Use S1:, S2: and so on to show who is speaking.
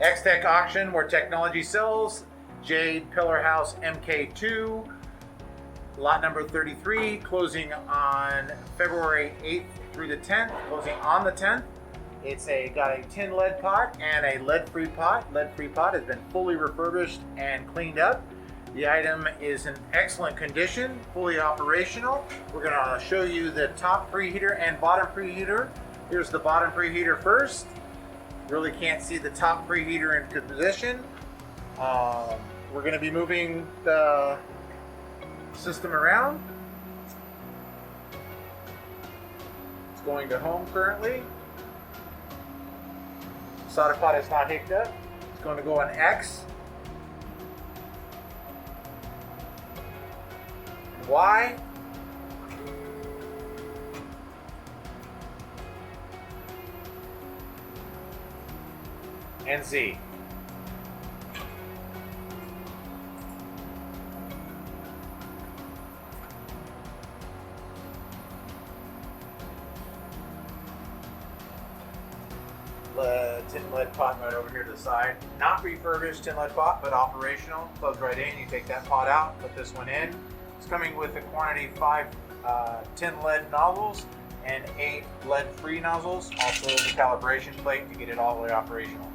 S1: XTech Auction, where technology sells. Jade, Pillarhouse, MKII, lot number 33, closing on February 8th through the 10th, closing on the 10th. It's got a tin lead pot and a lead-free pot. Lead-free pot has been fully refurbished and cleaned up. The item is in excellent condition, fully operational. We're going to show you the top preheater and bottom preheater. Here's the bottom preheater first. Really can't see the top preheater into position. We're going to be moving the system around. It's going to home currently. Solder pot is not hooked up. It's going to go on X. Y. And Z. Tin lead pot right over here to the side. Not refurbished tin lead pot, but operational. Plugs right in. You take that pot out, put this one in. It's coming with a quantity of 5 tin lead nozzles and 8 lead-free nozzles. Also the calibration plate to get it all the way operational.